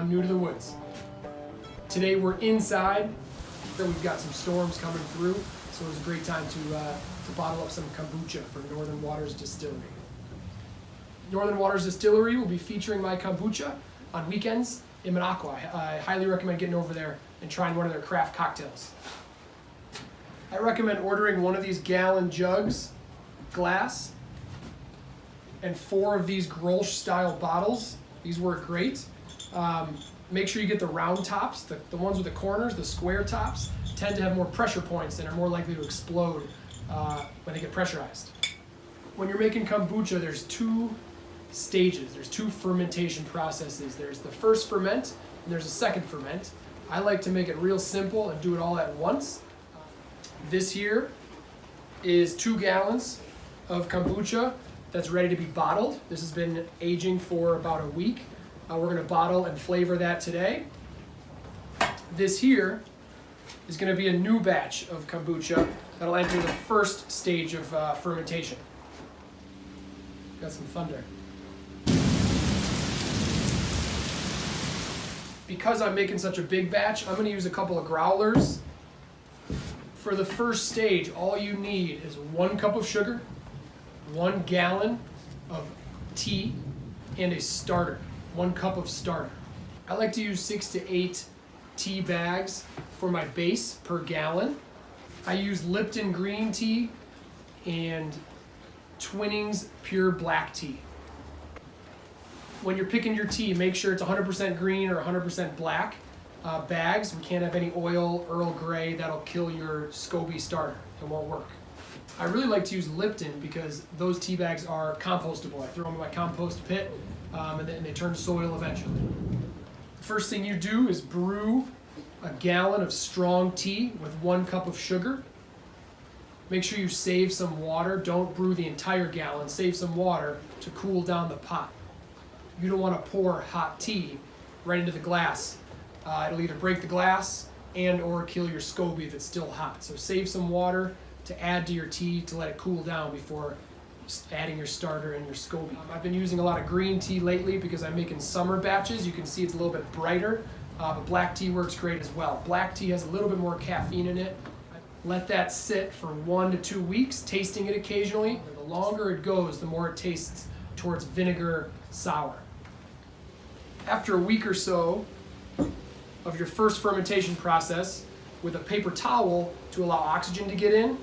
I'm new to the woods. Today we're inside, so we've got some storms coming through, so it was a great time to bottle up some kombucha for Northern Waters Distillery. Northern Waters Distillery will be featuring my kombucha on weekends in Minocqua. I highly recommend getting over there and trying one of their craft cocktails. I recommend ordering one of these gallon jugs, glass, and 4 of these Grolsch style bottles. These work great. Make sure you get the round tops, the ones with the corners, the square tops, tend to have more pressure points and are more likely to explode when they get pressurized. When you're making kombucha, there's 2 stages. There's 2 fermentation processes. There's the first ferment and there's a second ferment. I like to make it real simple and do it all at once. This here is 2 gallons of kombucha that's ready to be bottled. This has been aging for about a week. We're going to bottle and flavor that today. This here is going to be a new batch of kombucha that'll enter the first stage of fermentation. Got some thunder. Because I'm making such a big batch, I'm going to use a couple of growlers. For the first stage, all you need is 1 cup of sugar, 1 gallon of tea, and a starter. 1 cup of starter. I like to use 6 to 8 tea bags for my base per gallon. I use Lipton green tea and Twinings pure black tea. When you're picking your tea, make sure it's 100% green or 100% black bags. We can't have any oil, Earl Grey, that'll kill your SCOBY starter. It won't work. I really like to use Lipton because those tea bags are compostable. I throw them in my compost pit and they turn soil eventually. The first thing you do is brew a gallon of strong tea with 1 cup of sugar. Make sure you save some water. Don't brew the entire gallon. Save some water to cool down the pot. You don't want to pour hot tea right into the glass. It'll either break the glass and or kill your SCOBY if it's still hot. So save some water to add to your tea to let it cool down before adding your starter and your SCOBY. I've been using a lot of green tea lately because I'm making summer batches. You can see it's a little bit brighter, but black tea works great as well. Black tea has a little bit more caffeine in it. Let that sit for 1 to 2 weeks, tasting it occasionally. The longer it goes, the more it tastes towards vinegar sour. After a week or so of your first fermentation process, with a paper towel to allow oxygen to get in,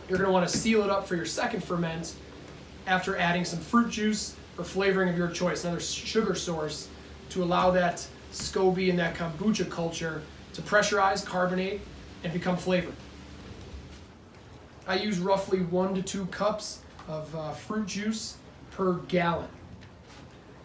you're going to want to seal it up for your second ferment after adding some fruit juice or flavoring of your choice, another sugar source, to allow that SCOBY and that kombucha culture to pressurize, carbonate, and become flavored. I use roughly 1 to 2 cups of fruit juice per gallon.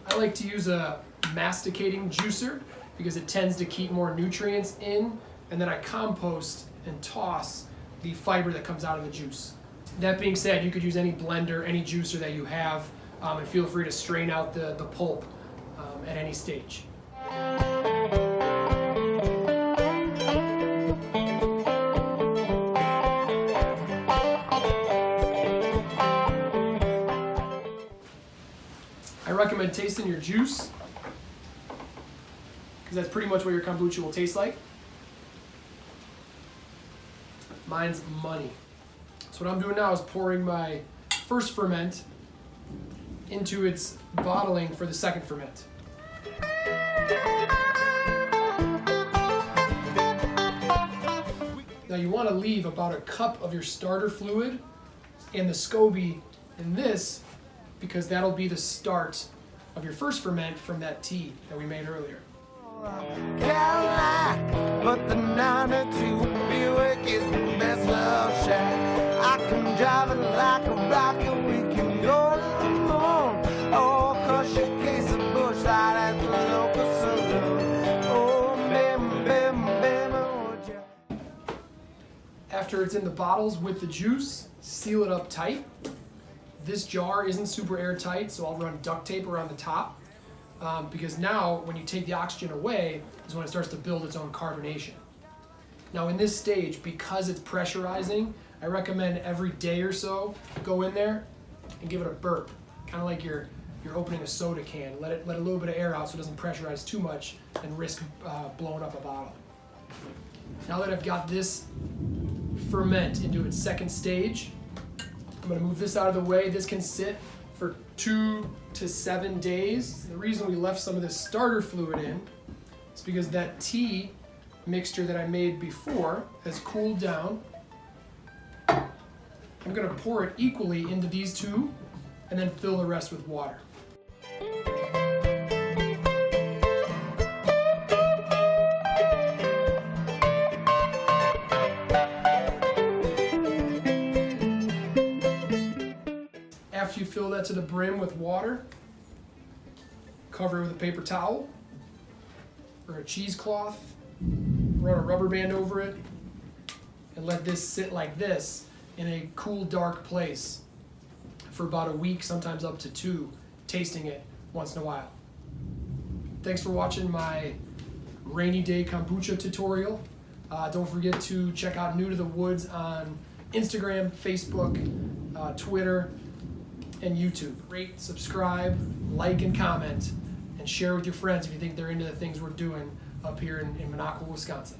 I like to use a masticating juicer because it tends to keep more nutrients in, and then I compost and toss the fiber that comes out of the juice. That being said, you could use any blender, any juicer that you have, and feel free to strain out the pulp at any stage. I recommend tasting your juice because that's pretty much what your kombucha will taste like. Mine's money. So what I'm doing now is pouring my first ferment into its bottling for the second ferment. Now you want to leave about a cup of your starter fluid and the SCOBY in this because that'll be the start of your first ferment from that tea that we made earlier. Cadillac, but the 92 Buick is the best love shack. I can drive it like a rocket, we can go to the moon. Oh, crush a case of Busch Light at the local saloon. Oh, baby, baby, baby, would you? After it's in the bottles with the juice, seal it up tight. This jar isn't super airtight, so I'll run duct tape around the top. Because now when you take the oxygen away is when it starts to build its own carbonation. Now in this stage, because it's pressurizing, I recommend every day or so go in there and give it a burp, kind of like you're you're opening a soda can. Let a little bit of air out so it doesn't pressurize too much and risk blowing up a bottle. Now that I've got this ferment into its second stage, I'm going to move this out of the way. This can sit for 2 to 7 days. The reason we left some of this starter fluid in is because that tea mixture that I made before has cooled down. I'm going to pour it equally into these two and then fill the rest with water. After you fill that to the brim with water, cover it with a paper towel or a cheesecloth, run a rubber band over it, and let this sit like this in a cool, dark place for about a week, sometimes up to 2, tasting it once in a while. Thanks for watching my rainy day kombucha tutorial. Don't forget to check out New to the Woods on Instagram, Facebook, Twitter, and YouTube. Rate, subscribe, like, and comment, and share with your friends if you think they're into the things we're doing up here in Minocqua, Wisconsin.